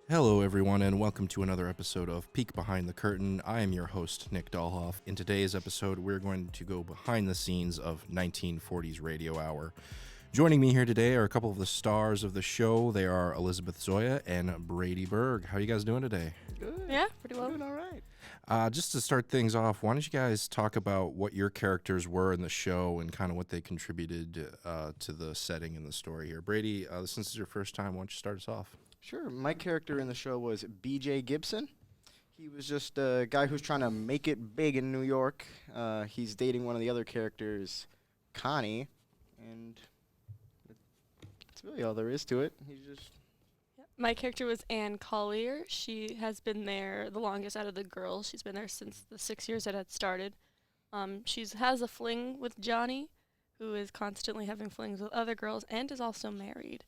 Hello, everyone, and welcome to another episode of Peek Behind the Curtain. I am your host, Nick Dahlhoff. In today's episode, we're going to go behind the scenes of 1940s Radio Hour. Joining me here today are a couple of the stars of the show. They are Elizabeth Zoya and Brady Berg. How are you guys doing today? Good. Yeah, pretty well. Doing all right. Just to start things off, why don't you guys talk about what your characters were in the show and kind of what they contributed to the setting and the story here. Brady, since this is your first time, why don't you start us off? Sure. My character in the show was B.J. Gibson. He was just a guy who's trying to make it big in New York. He's dating one of the other characters, Connie, and that's really all there is to it. He's just My character was Anne Collier. She has been there the longest out of the girls. She's been there since the 6 years it had started. She has a fling with Johnny, who is constantly having flings with other girls and is also married.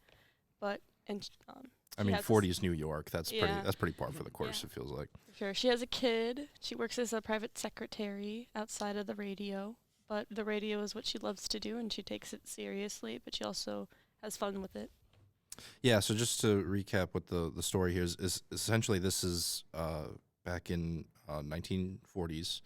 I mean, 40s New York. That's Yeah. pretty par for the course. Yeah. It feels like. Sure, she has a kid. She works as a private secretary outside of the radio, but the radio is what she loves to do, and she takes it seriously, but she also has fun with it. Yeah. So just to recap, what the story here is essentially this is back in 1940s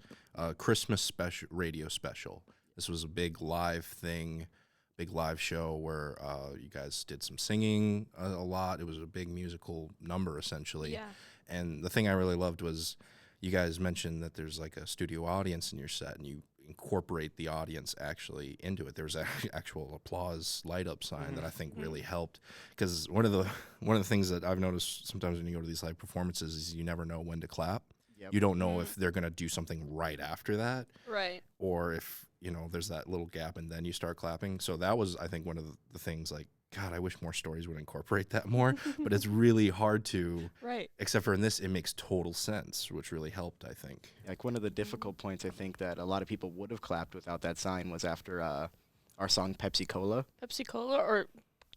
Christmas special radio special. This was a big live thing. Big live show where you guys did some singing a lot. It was a big musical number, essentially. Yeah. And the thing I really loved was you guys mentioned that there's like a studio audience in your set, and you incorporate the audience actually into it. There was an actual applause light up sign that I think really helped, because one of the things that I've noticed sometimes when you go to these live performances is you never know when to clap. Yep. You don't know if they're gonna do something right after that, Right. or if there's that little gap and then you start clapping. So that was, I think, one of the things, like, God, I wish more stories would incorporate that more, but it's really hard to, Right. except for in this, it makes total sense, which really helped, I think. like one of the difficult points I think that a lot of people would have clapped without that sign was after our song Pepsi Cola. Pepsi Cola or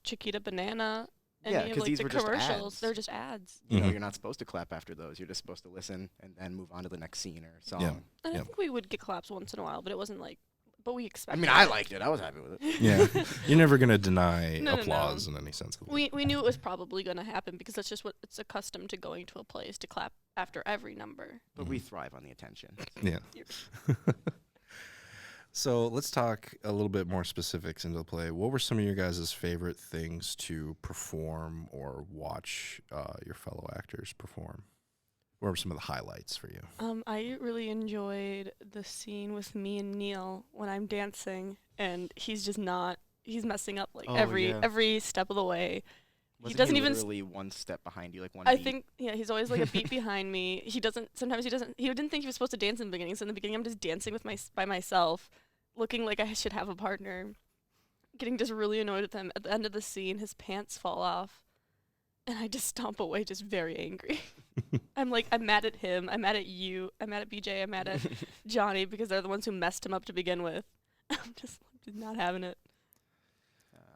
Chiquita Banana. Yeah, Any of 'cause like these the were just commercials. ads. They're just ads. You know, Mhm. you're not supposed to clap after those. You're just supposed to listen and then move on to the next scene or song. Yeah. And Yep. I think we would get claps once in a while, but it wasn't like, but we I expected mean, I it. liked it. I was happy with it. Yeah, you're never going to deny No, no, no. applause in any sense. We knew it was probably going to happen because that's just what it's accustomed to going to a place to clap after every number. But we thrive on the attention. Yeah. You're- So let's talk a little bit more specifics into the play. What were some of your guys' favorite things to perform or watch your fellow actors perform? What were some of the highlights for you? I really enjoyed the scene with me and Neil when I'm dancing and he's messing up like Oh, every yeah. every step of the way. Wasn't doesn't even literally one step behind you, like one I beat? think, yeah, he's always like a beat behind me. Sometimes he didn't think he was supposed to dance in the beginning. So in the beginning, I'm just dancing by myself, looking like I should have a partner, getting just really annoyed with him. At the end of the scene, his pants fall off, and I just stomp away, just very angry. I'm mad at him. I'm mad at you. I'm mad at BJ. I'm mad at Johnny because they're the ones who messed him up to begin with. I'm just not having it.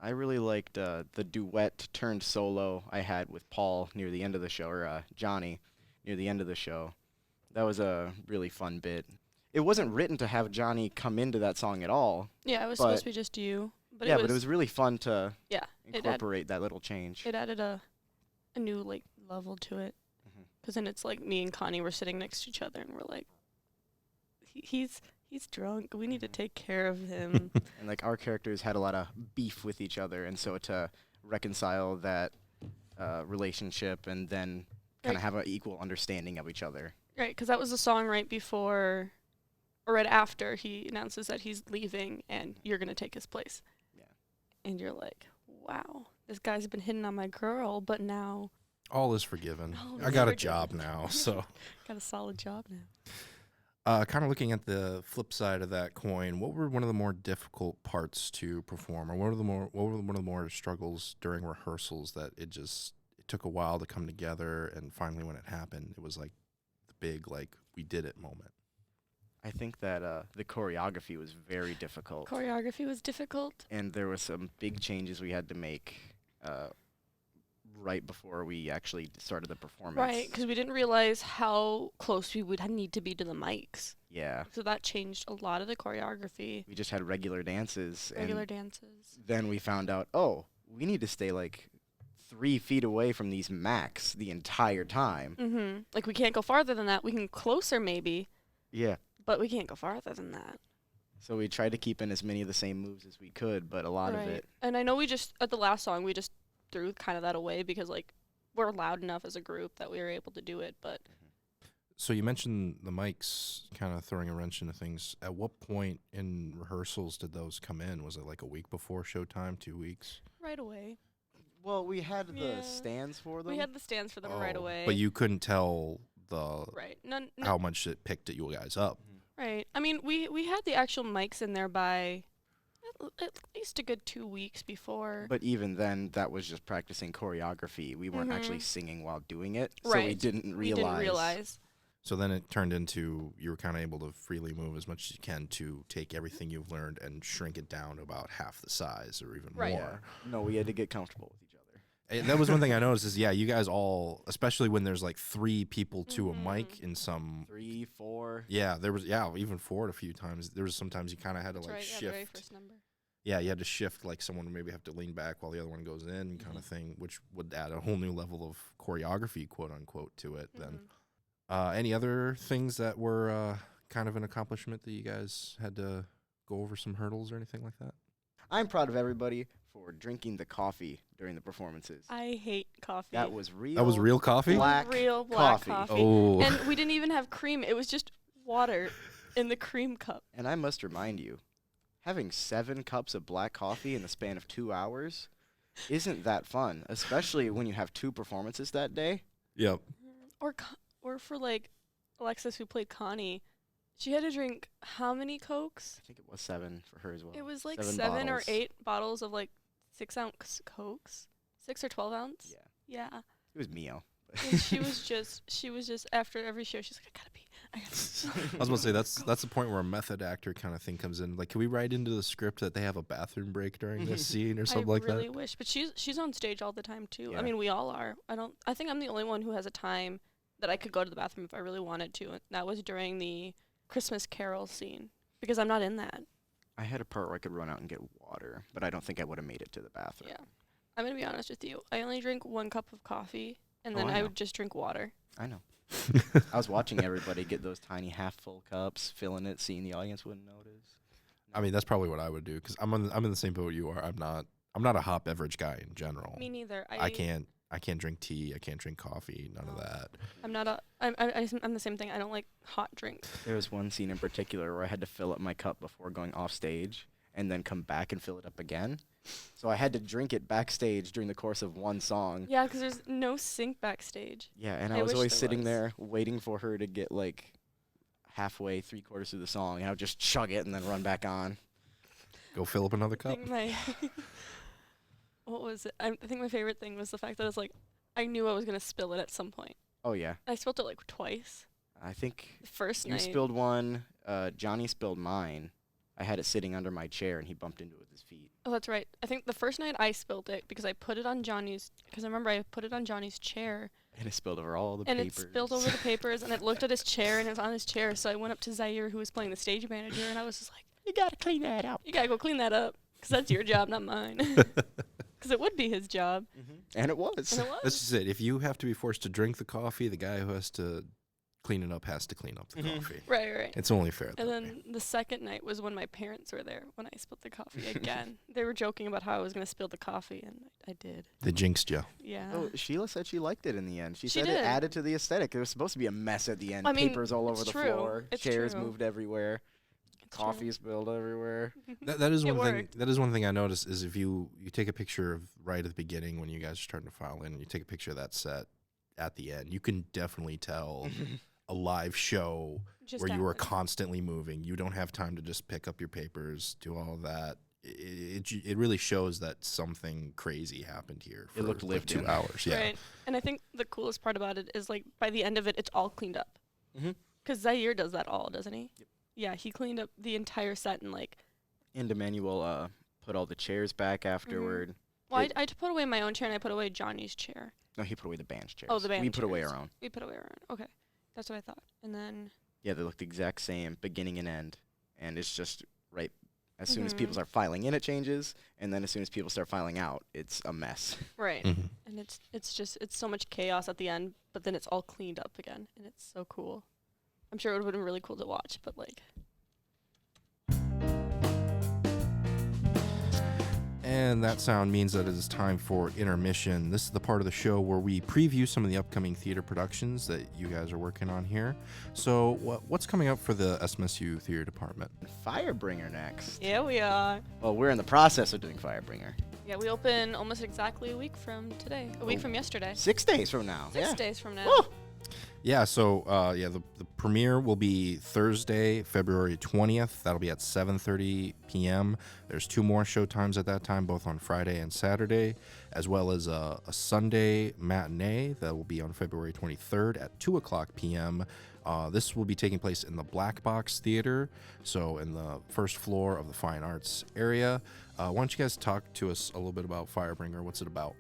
I really liked the duet turned solo I had with Paul near the end of the show, or Johnny near the end of the show. That was a really fun bit. It wasn't written to have Johnny come into that song at all. Yeah, it was But- supposed to be just you. But But it was really fun to yeah. incorporate that little change. It added a new like level to it. Mhm. Because then it's like me and Connie were sitting next to each other and we're like, he's drunk. We need to take care of him. And like our characters had a lot of beef with each other, and so to reconcile that relationship and then kind Right. of have an equal understanding of each other. Right, because that was the song right before or right after he announces that he's leaving and you're going to take his place. Yeah. And you're like, wow, this guy's been hitting on my girl, but now All is forgiven. All I is got a forgiven. job now, so. got a solid job now. Kind of looking at the flip side of that coin, what were one of the more difficult parts to perform, or what were one of the more struggles during rehearsals that it took a while to come together, and finally when it happened, it was like the big, like, we did it moment. I think that the choreography was very difficult. Choreography was difficult. And there were some big changes we had to make right before we actually started the performance. Right, because we didn't realize how close we would need to be to the mics. Yeah. So that changed a lot of the choreography, We just had regular dances. regular and dances. then we found out, oh, we need to stay like 3 feet away from these Macs the entire time. Mm-hmm. Like, we can't go farther than that. We can closer, maybe, Yeah. but we can't go farther than that. So we tried to keep in as many of the same moves as we could, but a lot of it. And I know we just, at the last song, we just threw kind of that away because, like, we're loud enough as a group that we were able to do it, but So you mentioned the mics kind of throwing a wrench into things. At what point in rehearsals did those come in? Was it like a week before showtime, 2 weeks? right away. Well, we had the Yeah. stands for them. We had the stands for them right Oh, away. But you couldn't tell Right. None, how much it picked you guys up. right. I mean, we had the actual mics in there by at least a good 2 weeks before. But even then, that was just practicing choreography. We weren't actually Mhm. singing while doing it, so we Right. didn't we realize. didn't realize. So then it turned into you were kind of able to freely move as much as you can to take everything you've learned and shrink it down to about half the size or even Right. more. No, we had to get comfortable with each other. That was one thing I noticed is, yeah, you guys all, especially when there's like 3 people to a mic Mhm. in some, 3, 4. yeah, there was, yeah, even 4 a few times. There was sometimes you kind of had to That's like right. Yeah, the very shift. first number. Yeah, you had to shift, like someone would maybe have to lean back while the other one goes in kind of thing, which would add a whole new level of choreography, quote unquote, to it then. Mhm. Any other things that were kind of an accomplishment that you guys had to go over some hurdles or anything like that? I'm proud of everybody for drinking the coffee during the performances. I hate coffee. That was real. That was real coffee? Black real black coffee. coffee. Oh. And we didn't even have cream. It was just water in the cream cup. And I must remind you, having 7 cups of black coffee in the span of 2 hours isn't that fun, especially when you have 2 performances that day. Yep. Or for like Alexis, who played Connie, she had to drink how many Cokes? I think it was 7 for her as well. It was like 7 7 or bottles. 8 bottles of like 6-ounce Cokes, 6 or 12 ounce. Yeah, Yeah. it was Mio. And she was just after every show, she's like, I gotta pee. I was about to say that's the point where a method actor kind of thing comes in. Like, can we write into the script that they have a bathroom break during this scene or something I like really that? wish, but she's on stage all the time too. Yeah. I mean, we all are. I think I'm the only one who has a time that I could go to the bathroom if I really wanted to. And that was during the Christmas Carol scene because I'm not in that. I had a part where I could run out and get water, but I don't think I would have made it to the bathroom. Yeah. I'm gonna be honest with you. I only drink 1 cup of coffee, and Oh, then I I know. would just drink water. I know. I was watching everybody get those tiny half-full cups, filling it, seeing the audience wouldn't notice. I mean, that's probably what I would do because I'm in the same boat you are. I'm not a hot beverage guy in general. Me neither. I can't drink tea. I can't drink coffee. None of No. that. I'm not a. I'm the same thing. I don't like hot drinks. There was one scene in particular where I had to fill up my cup before going off stage and then come back and fill it up again. So I had to drink it backstage during the course of one song. Yeah, because there's no sink backstage. Yeah, and I I was wish always there sitting was. there waiting for her to get like halfway, 3/4 through the song, and I would just chug it and then run back on. Go fill up another I cup. think my what was it? I think my favorite thing was the fact that it's like I knew I was gonna spill it at some point. Oh yeah, I spilled it like twice. I think The first you night. spilled one. Johnny spilled mine. I had it sitting under my chair, and he bumped into it with his feet. Oh, that's right. I think the first night I spilled it because I put it on Johnny's. Because I remember I put it on Johnny's chair, And it spilled over all the and papers. it spilled over the papers, and it looked at his chair, and it was on his chair. So I went up to Zaire, who was playing the stage manager, and I was just like, You gotta clean that up. "You gotta go clean that up, because that's your job, not mine." Because it would be his job, And it was. and it was. That's just it. If you have to be forced to drink the coffee, the guy who has to clean it up has to clean up the coffee. Right. It's only fair. And that way. then the second night was when my parents were there when I spilled the coffee again. They were joking about how I was going to spill the coffee, and I did. They jinxed you. Yeah. Oh, Sheila said she liked it in the end. She She said it did. added to the aesthetic. It was supposed to be a mess at the end. I mean, Papers all over it's the true. floor. It's Chairs true. moved everywhere. It's true. Coffee spilled everywhere. That is It one thing. worked. That is one thing I noticed is if you take a picture of right at the beginning when you guys are starting to file in, and you take a picture of that set at the end, you can definitely tell a live show Just where you were happened. constantly moving. You don't have time to just pick up your papers, do all of that. It really shows that something crazy happened here. For It looked like lived 2 in. hours. Yeah. Right. And I think the coolest part about it is, like, by the end of it, it's all cleaned up. Mhm. Because Zaire does that all, doesn't he? Yep. Yeah, he cleaned up the entire set and, like, And Emmanuel put all the chairs back afterward. well, It- I put away my own chair and I put away Johnny's chair. No, he put away the band's chairs. Oh, the band We put away chairs. our own. We put away our own. Okay. That's what I thought. And then, Yeah, they looked the exact same, beginning and end. And it's just right As soon as people start filing in, it changes, and then as soon as people start filing out, it's a mess. Right. Mhm. And it's so much chaos at the end, but then it's all cleaned up again, and it's so cool. I'm sure it would have been really cool to watch, but like. And that sound means that it is time for intermission. This is the part of the show where we preview some of the upcoming theater productions that you guys are working on here. So what's coming up for the SMSU theater department? Firebringer next. Yeah, we are. Well, we're in the process of doing Firebringer. Yeah, we open almost exactly a week from today. A week from yesterday. 6 days from now. 6 yeah. days from now. Woo! Yeah, so the premiere will be Thursday, February 20th. That'll be at 7:30 p.m. There's 2 more show times at that time, both on Friday and Saturday, as well as a Sunday matinee that will be on February 23rd at 2 o'clock p.m. This will be taking place in the Black Box Theater, so in the first floor of the Fine Arts area. Why don't you guys talk to us a little bit about Firebringer? What's it about?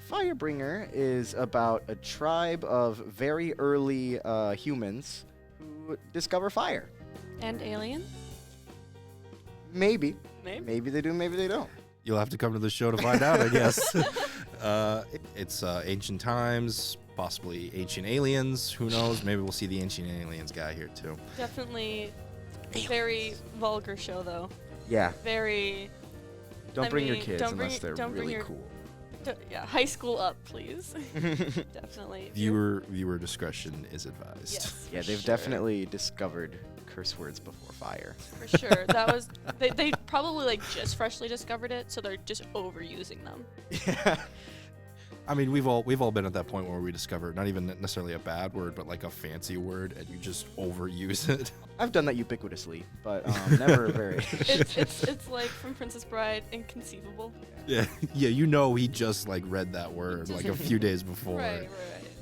Firebringer is about a tribe of very early humans who discover fire. And aliens? Maybe. Maybe. Maybe they do, maybe they don't. You'll have to come to the show to find out, I guess. It's ancient times, possibly ancient aliens. Who knows? Maybe we'll see the ancient aliens guy here, too. Definitely very vulgar show, though. Yeah. Very. Don't I bring your mean, kids don't bring unless your- they're don't bring really your- cool. Yeah, high school up, please. Definitely. Viewer discretion is advised. Yes. Yeah, for they've sure. definitely discovered curse words before fire. For sure. That was. They probably like just freshly discovered it, so they're just overusing them. Yeah. I mean, we've all been at that point where we discover not even necessarily a bad word, but like a fancy word, and you just overuse it. I've done that ubiquitously, but never very. It's like from Princess Bride, inconceivable. Yeah, yeah, he just like read that word like a few days before, Right.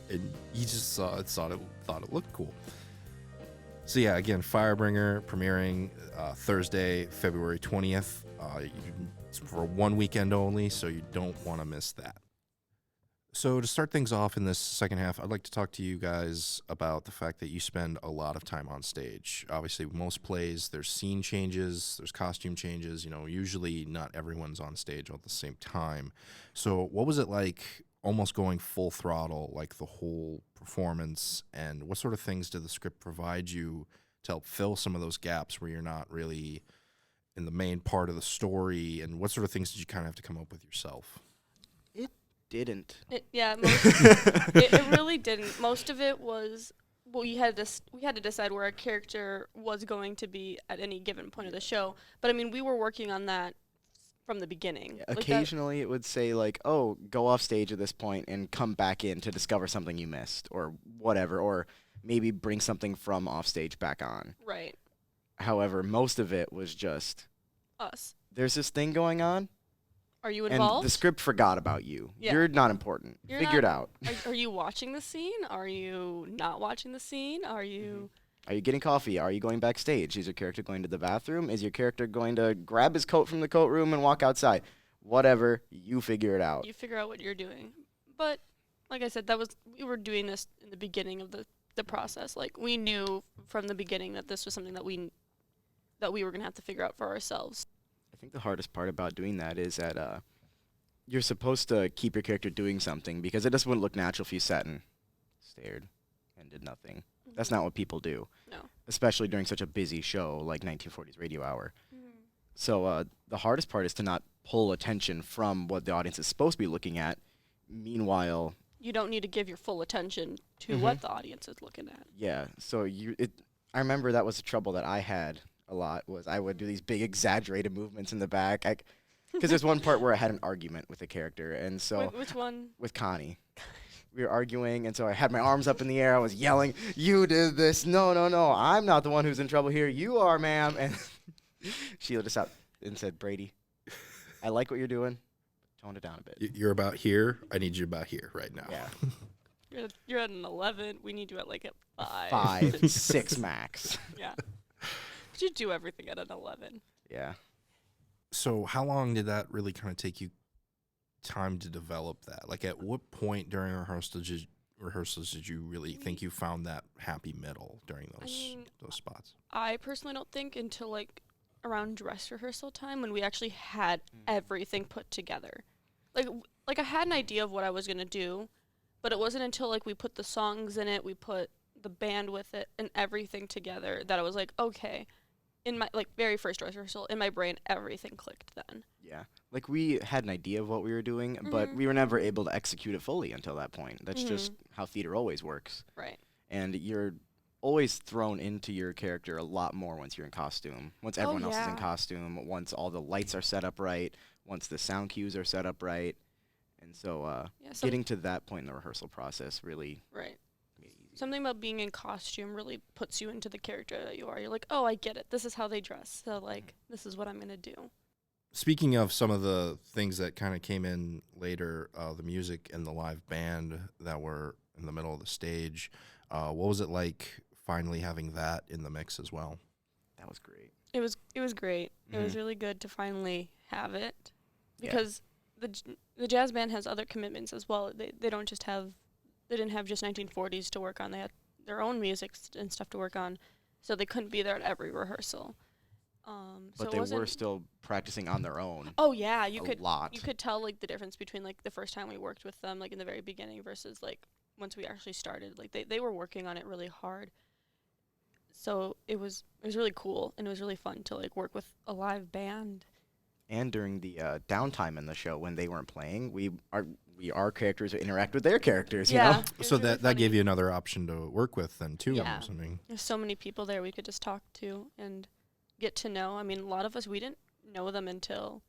and he just thought it looked cool. So yeah, again, Firebringer premiering Thursday, February 20th. It's for 1 weekend only, so you don't want to miss that. So to start things off in this second half, I'd like to talk to you guys about the fact that you spend a lot of time on stage. Obviously, most plays, there's scene changes, there's costume changes. Usually not everyone's on stage all at the same time. So what was it like almost going full throttle, like the whole performance, and what sort of things did the script provide you to help fill some of those gaps where you're not really in the main part of the story, and what sort of things did you kind of have to come up with yourself? Didn't. It really didn't. Most of it was we had to decide where a character was going to be at any given point of the show. But I mean, we were working on that from the beginning. Yeah, Like that- occasionally it would say like, oh, go off stage at this point and come back in to discover something you missed or whatever, or maybe bring something from off stage back on. right. However, most of it was just, Us. there's this thing going on, Are you and involved? the script forgot about you. Yeah. You're not important. You're Figure it not- out. Are you watching the scene? Are you not watching the scene? Are you? Are you getting coffee? Are you going backstage? Is your character going to the bathroom? Is your character going to grab his coat from the coat room and walk outside? Whatever, you figure it out. You figure out what you're doing. But like I said, we were doing this in the beginning of the process. Like we knew from the beginning that this was something that we were gonna have to figure out for ourselves. I think the hardest part about doing that is that you're supposed to keep your character doing something because it just wouldn't look natural if you sat and stared and did nothing. That's not what people do. No. Especially during such a busy show like 1940s Radio Hour. So the hardest part is to not pull attention from what the audience is supposed to be looking at. Meanwhile, You don't need to give your full attention to what the audience is looking at. yeah. So I remember that was the trouble that I had a lot was I would do these big exaggerated movements in the back. Because there's one part where I had an argument with a character, and so Which one? with Connie. We were arguing, and so I had my arms up in the air. I was yelling, "You did this! No, no, no! I'm not the one who's in trouble here. You are, ma'am." And she just out and said, "Brady, I like what you're doing. Tone it down a bit." You're about here. I need you about here right now. Yeah, You're at an 11. We need you at like a 5. 5, 6 max. Yeah. But you do everything at an 11. Yeah. So how long did that really kind of take you time to develop that? Like at what point during rehearsals did you really think you found that happy middle during those mean, those spots? I personally don't think until like around dress rehearsal time when we actually had everything put together. Like I had an idea of what I was gonna do, but it wasn't until like we put the songs in it, we put the band with it, and everything together that I was like, okay. In my like very first dress rehearsal, in my brain, everything clicked then. Yeah. Like we had an idea of what we were doing, but we were never able to execute it fully until that point. That's just how theater always works. Right. And you're always thrown into your character a lot more once you're in costume. Once everyone else is in yeah. costume, once all the lights are set up right, once the sound cues are set up right. And so getting to that point in the rehearsal process really right. made it easy. Something about being in costume really puts you into the character that you are. You're like, oh, I get it. This is how they dress. So like, this is what I'm gonna do. Speaking of some of the things that kind of came in later, the music and the live band that were in the middle of the stage, what was it like finally having that in the mix as well? That was great. It was great. It was Mhm. really good to finally have it, Yeah. because the jazz band has other commitments as well. They didn't have just 1940s to work on. They had their own music and stuff to work on, so they couldn't be there at every rehearsal. So But it they were wasn't- still practicing on their own Oh yeah, a lot. you could tell like the difference between like the first time we worked with them, like in the very beginning, versus like once we actually started. Like they were working on it really hard. So it was really cool, and it was really fun to like work with a live band. And during the downtime in the show when they weren't playing, our characters would interact with their characters, you know? it was So really that gave funny. you another option to work with then too, Yeah. I'm assuming. There's so many people there we could just talk to and get to know. I mean, a lot of us, we didn't know them until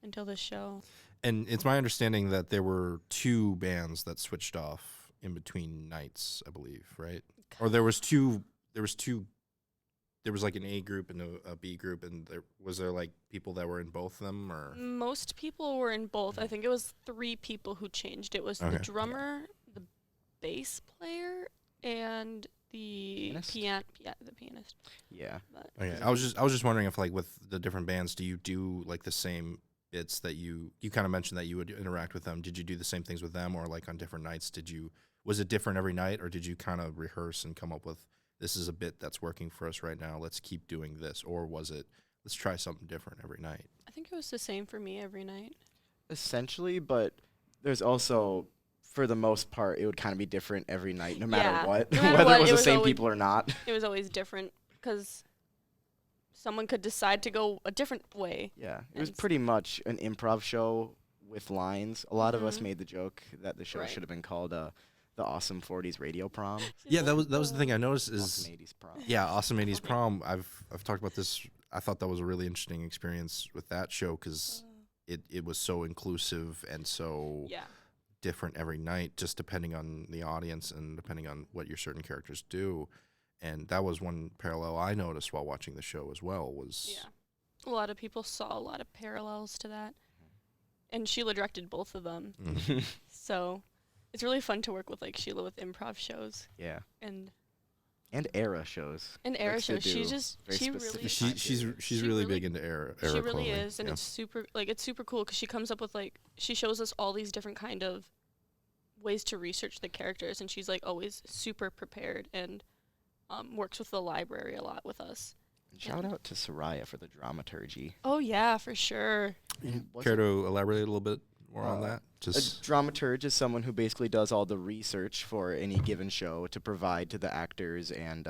the show. And it's my understanding that there were two bands that switched off in between nights, I believe, right? Or there was like an A group and a B group, and was there like people that were in both of them, or Most people were in both. I think it was 3 people who changed. It was the Okay. drummer, the bass player, and the Pianist? the pianist. Yeah. But okay. I was just wondering if like with the different bands, do you do like the same bits that you kind of mentioned that you would interact with them? Did you do the same things with them, or like on different nights? Was it different every night, or did you kind of rehearse and come up with, this is a bit that's working for us right now, let's keep doing this? Or was it, let's try something different every night? I think it was the same for me every night. Essentially, but there's also, for the most part, it would kind of be different every night, no matter Yeah. what, No matter whether what, it was it the was same always- people or not. It was always different because someone could decide to go a different way. Yeah, it was And- pretty much an improv show with lines. A lot of us Mhm. made the joke that the show Right. should have been called the Awesome 40s Radio Prom. Yeah, that was the thing I noticed is Awesome 80s Prom. yeah, Awesome 80s Prom. I've talked about this. I thought that was a really interesting experience with that show because it was so inclusive and so Yeah. different every night, just depending on the audience and depending on what your certain characters do. And that was one parallel I noticed while watching the show as well. Was Yeah. A lot of people saw a lot of parallels to that. And Sheila directed both of them. Mhm. So it's really fun to work with like Sheila with improv shows Yeah, and era shows. era Likes to shows. She do just very she specific really She time period. she's She really really- big into era she really clothing. is, and Yeah. it's super cool because she comes up with like she shows us all these different kind of ways to research the characters, and she's like always super prepared and works with the library a lot with us. And shout out to Soraya for the dramaturgy. Oh yeah, for sure. And was Care it- to elaborate a little bit more on Uh, that? A Just dramaturge is someone who basically does all the research for any given show to provide to the actors and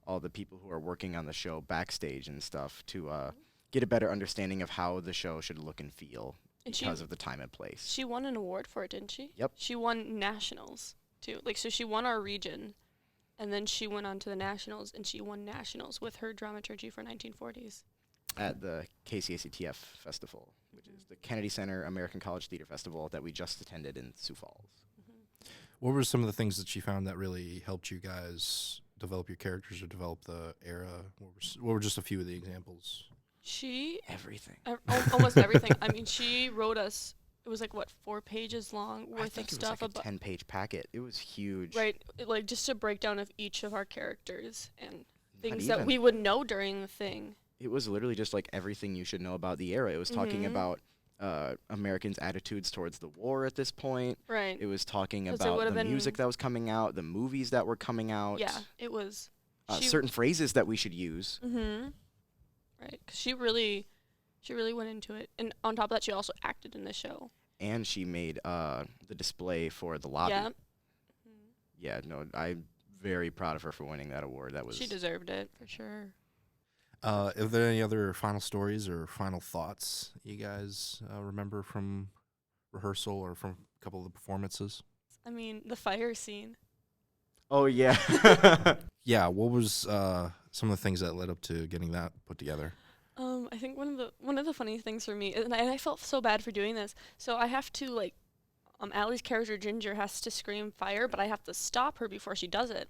all the people who are working on the show backstage and stuff to get a better understanding of how the show should look and feel And because of the time and place. she won an award for it, didn't she? Yep. She won nationals too. Like so, she won our region, and then she went on to the nationals, and she won nationals with her dramaturgy for 1940s. At the KCACTF Festival, which is the Kennedy Center American College Theater Festival that we just attended in Sioux Falls. what were some of the things that she found that really helped you guys develop your characters or develop the era? What were just a few of the examples? She Everything. almost everything. I mean, she wrote us. It was like what 4 pages long I worth think of it was stuff like a about 10-page packet. It was huge. right, like just a breakdown of each of our characters and Not things that even. we would know during the thing. It was literally just like everything you should know about the era. It was talking Mhm. about Americans' attitudes towards the war at this point. Right. It was talking 'Cause it about would've the been- music that was coming out, the movies that were coming out, Yeah, it was. certain phrases that we should use. Mm-hmm. Right. 'Cause she really went into it. And on top of that, she also acted in the show. And she made the display for the lobby. Yeah. Yeah, no, I'm very proud of her for winning that award. That was She deserved it, for sure. Are there any other final stories or final thoughts you guys remember from rehearsal or from a couple of the performances? I mean, the fire scene. Oh yeah. Yeah, what was some of the things that led up to getting that put together? I think one of the funny things for me, and I felt so bad for doing this. So I have to like, Allie's character Ginger has to scream fire, but I have to stop her before she does it.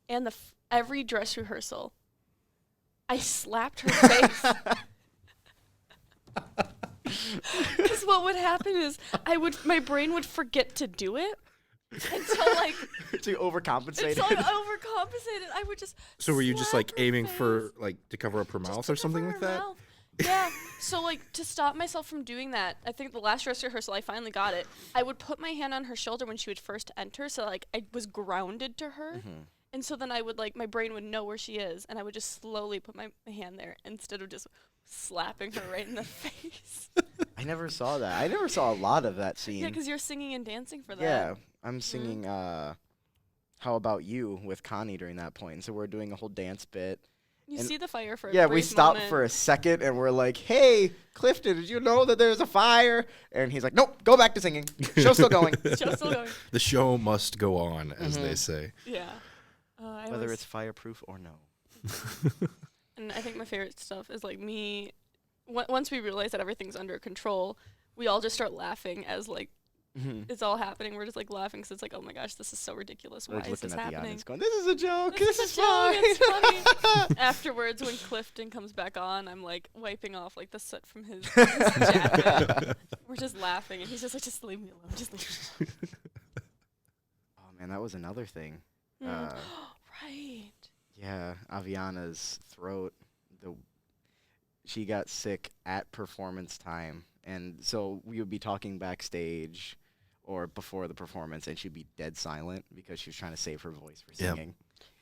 And every dress rehearsal, I slapped her face. Because what would happen is my brain would forget to do it until like To overcompensate. until I overcompensated. I would just. So were you just slap like her aiming face. for like to cover up her Just mouth to or something cover like her that? mouth. Yeah. So like to stop myself from doing that, I think the last dress rehearsal I finally got it. I would put my hand on her shoulder when she would first enter, so like I was grounded to her. Mhm. And so then I would like my brain would know where she is, and I would just slowly put my hand there instead of just slapping her right in the face. I never saw that. I never saw a lot of that scene. Yeah, because you're singing and dancing for that. Yeah, I'm singing How About You with Connie during that point. So we're doing a whole dance bit. You And- see the fire for a Yeah, we brief stopped moment. for a second and we're like, "Hey, Clifton, did you know that there's a fire?" And he's like, "Nope, go back to singing. Show's still going." Show's still going. The show must go on, as they Mhm. say. Yeah. Whether it's fireproof or no. And I think my favorite stuff is like me. Once we realize that everything's under control, we all just start laughing as like Mhm. it's all happening. We're just like laughing because it's like, oh my gosh, this is so ridiculous. We're Why just is this looking at the happening? audience going, "This is a joke. This This is is a joke, fine." it's funny. Afterwards, when Clifton comes back on, I'm like wiping off like the soot from his jacket. We're just laughing, and he's just like, just leave me alone. Just leave me Oh man, that was another thing. alone. Uh, Right. Yeah, Aviana's throat. She got sick at performance time, and so we would be talking backstage or before the performance, and she'd be dead silent because she was trying to save her voice for Yep. singing.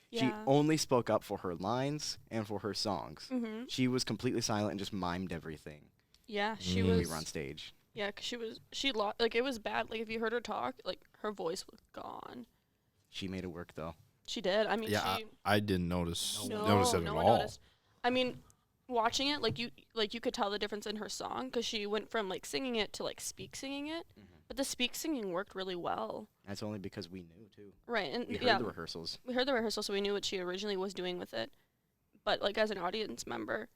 Yeah. She only spoke up for her lines and for her songs. Mm-hmm. She was completely silent and just mimed everything Yeah, she Mm. when we was. were on stage. Yeah, 'cause she lost. Like it was bad. Like if you heard her talk, like her voice was gone. She made it work though. She did. I mean, Yeah, she. I didn't notice No notice it no at one all. noticed. I mean, watching it, like you could tell the difference in her song because she went from like singing it to like speak singing it. But the speak singing worked really well. That's only because we knew too. Right, and We heard yeah, the rehearsals. we heard the rehearsal, so we knew what she originally was doing with it. But like as an audience member,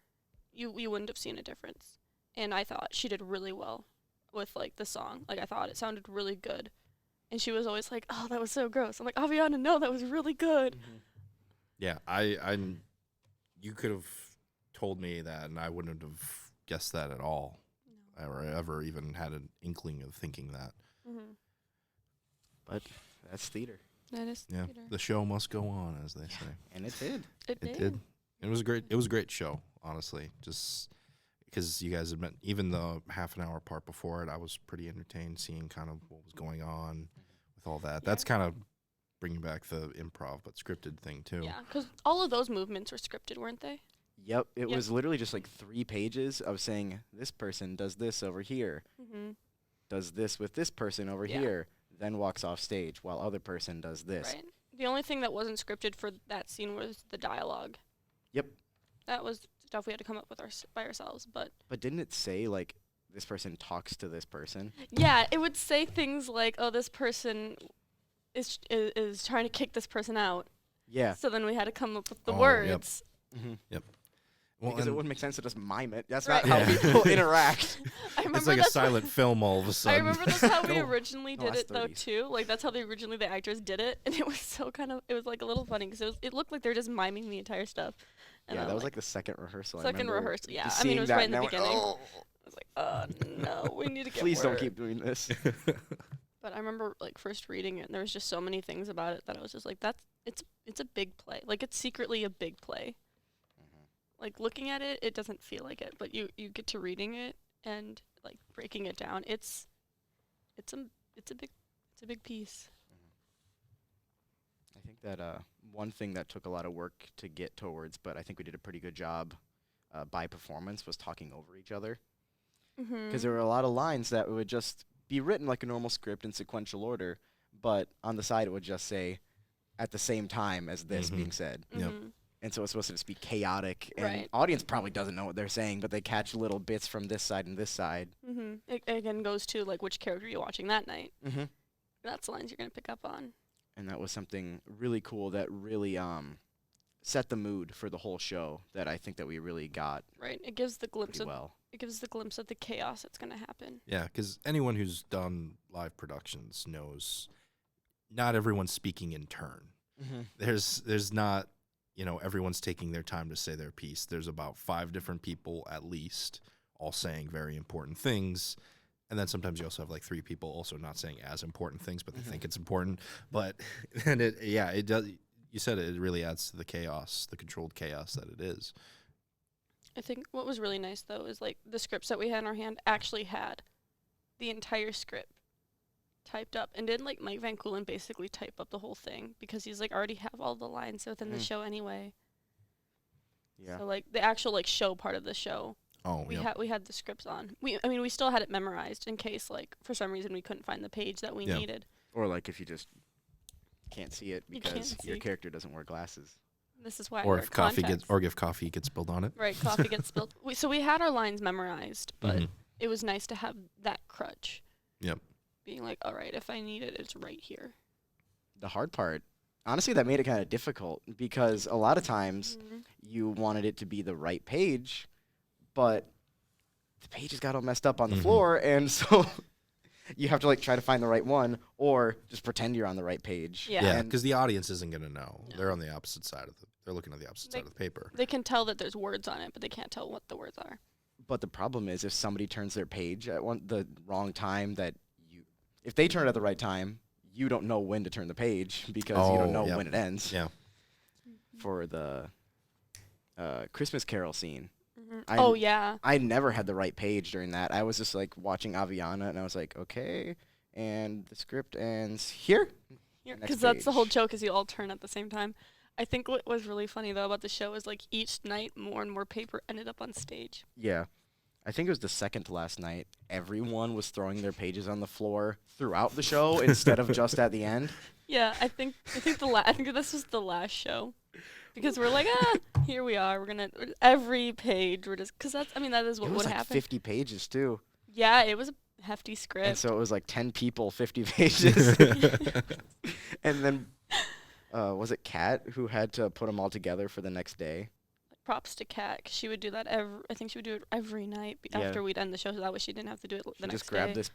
you wouldn't have seen a difference. And I thought she did really well with like the song. Like I thought it sounded really good. And she was always like, "Oh, that was so gross." I'm like, "Aviana, no, that was really good." Yeah, you could have told me that, and I wouldn't have guessed that at all, or ever even had an inkling of thinking that. Mm-hmm. But that's theater, That is Yeah, theater. the show must go on, as they say. and it did. It It did. It was a great. It was a great show, honestly. Just because you guys had met, even the half an hour part before it, I was pretty entertained seeing kind of what was going on with all that. That's kind of bringing back the improv but scripted thing too. Yeah, because all of those movements were scripted, weren't they? Yep, it Yep. was literally just like 3 pages of saying this person does this over here, Mm-hmm. does this with this person over Yeah. here, then walks off stage while other person does this. Right. The only thing that wasn't scripted for that scene was the dialogue. Yep. That was stuff we had to come up with by ourselves. But But didn't it say like this person talks to this person? yeah, it would say things like, "Oh, this person is trying to kick this person out." Yeah. So then we had to come up with the Oh, words. yep. Mm-hmm. Well, Because it and wouldn't make sense to just mime it. That's Right. not how Yeah. people interact. I remember it's like a that's silent film all of a I sudden. remember that's how we No. originally No, did that's it though 30s. too. Like that's how the actors did it, and it was so it was like a little funny because it looked like they were just miming the entire stuff. And Yeah, I'm that was like the second rehearsal. I second remember rehearsal. Yeah, just I mean seeing it was that right in and the I went, beginning. "Oh, I was like, no, we need to get please don't more." keep doing this. But I remember like first reading it, and there was just so many things about it that I was just like, it's a big play. Like it's secretly a big play. Like looking at it, it doesn't feel like it, but you get to reading it and like breaking it down. It's a big piece. I think that one thing that took a lot of work to get towards, but I think we did a pretty good job, by performance was talking over each other. Mm-hmm. Because there were a lot of lines that would just be written like a normal script in sequential order, but on the side it would just say at the same time as this Mhm. being said. Yep. And so it's supposed to just be chaotic, and Right. audience probably doesn't know what they're saying, but they catch little bits from this side and this side. Mm-hmm. It again goes to like which character you're watching that night. Mm-hmm. That's the lines you're gonna pick up on. And that was something really cool that really set the mood for the whole show that I think that we really got Right. It gives the glimpse pretty of well. it gives the glimpse of the chaos that's gonna happen. Yeah, because anyone who's done live productions knows not everyone's speaking in turn. Mm-hmm. There's not, everyone's taking their time to say their piece. There's about 5 different people at least all saying very important things. And then sometimes you also have like 3 people also not saying as important things, but they think it's important. But and it does. You said it really adds to the chaos, the controlled chaos that it is. I think what was really nice though is like the scripts that we had in our hand actually had the entire script typed up, and didn't like Mike Van Coolen basically type up the whole thing because he's like already have all the lines within the Mm. show anyway. Yeah. So like the actual like show part of the show, Oh, we yeah. had the scripts on. We still had it memorized in case like for some reason we couldn't find the page that we Yeah. needed. Or like if you just can't see it You can't because your see. character doesn't wear glasses. This is why. I Or wear if coffee contacts. if coffee gets spilled on it. Right, coffee gets spilled. So we had our lines memorized, but Mhm. it was nice to have that crutch. Yep. Being like, all right, if I need it, it's right here. The hard part, honestly, that made it kind of difficult because a lot of times Mhm. you wanted it to be the right page, but the pages got all messed up on the Mhm. floor, and so you have to like try to find the right one or just pretend you're on the right page. Yeah. Yeah, And- because the audience isn't going to know. No. They're on the opposite side of they're looking at the opposite They- side of the paper. They can tell that there's words on it, but they can't tell what the words are. But the problem is if somebody turns their page at the wrong time if they turn it at the right time, you don't know when to turn the page because you don't Oh, know yep. when it ends. Yeah. For the Christmas Carol scene, Mhm. I- Oh yeah, I never had the right page during that. I was just like watching Aviana and I was like, okay, and the script ends here. Next because that's the whole page. joke is you all turn at the same time. I think what was really funny though about the show is like each night more and more paper ended up on stage. Yeah. I think it was the second to last night. Everyone was throwing their pages on the floor throughout the show instead of just at the end. Yeah, I think I think this was the last show. Because we're like, here we are. We're gonna every page. We're just because that is what it was would like happen. 50 pages too. Yeah, it was a hefty And script. so it was like 10 people, 50 pages. And then was it Kat who had to put them all together for the next day? Props to Kat, 'cause she would do that I think she would do it every night Yeah. after we'd end the show, so that way she didn't have to do it She the next just grabbed day. this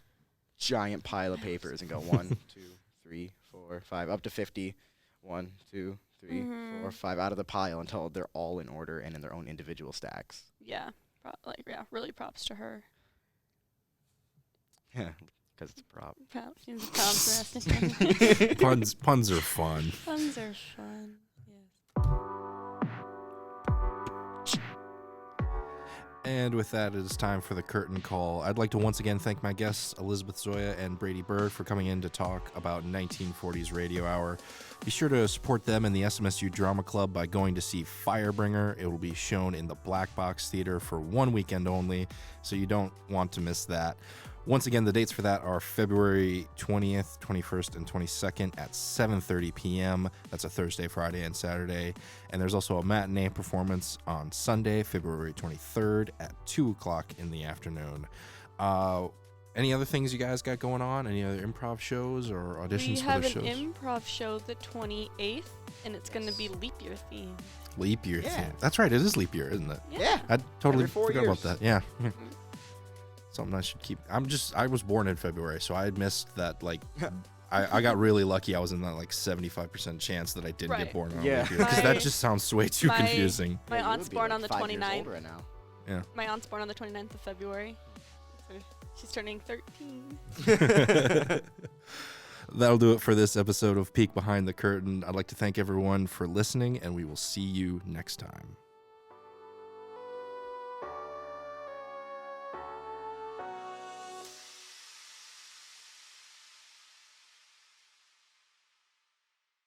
giant pile of papers and go 1, 2, 3, 4, 5, up to 50. 1, 2, 3, 4, Mhm. 5 out of the pile until they're all in order and in their own individual stacks. Yeah, really props to her. Yeah, because it's a prop. Props for asking. puns are fun. Puns are fun. Yes. And with that, it is time for the curtain call. I'd like to once again thank my guests, Elizabeth Zoya and Brady Bird, for coming in to talk about 1940s Radio Hour. Be sure to support them and the SMSU Drama Club by going to see Firebringer. It will be shown in the Black Box Theater for one weekend only, so you don't want to miss that. Once again, the dates for that are February 20th, 21st, and 22nd at 7:30 p.m. That's a Thursday, Friday, and Saturday. And there's also a matinee performance on Sunday, February 23rd at 2 o'clock in the afternoon. Any other things you guys got going on? Any other improv shows or auditions We for have the an shows? improv show the 28th, and it's going to be leap year themed. Leap year Yeah. theme. That's right, it is leap year, isn't it? Yeah. I totally Every 4 forgot years. about that. Yeah. Something I should keep. I was born in February, so I had missed that. Like, I got really lucky. I was in that like 75% chance that I didn't Right. get born on Yeah. leap year, because My- that just sounds way too my- confusing. My Yeah, you aunt's would be, born like, on the 5 years 29th. old right now. My aunt's born on the 29th of February. So she's turning 13. That'll do it for this episode of Peek Behind the Curtain. I'd like to thank everyone for listening, and we will see you next time.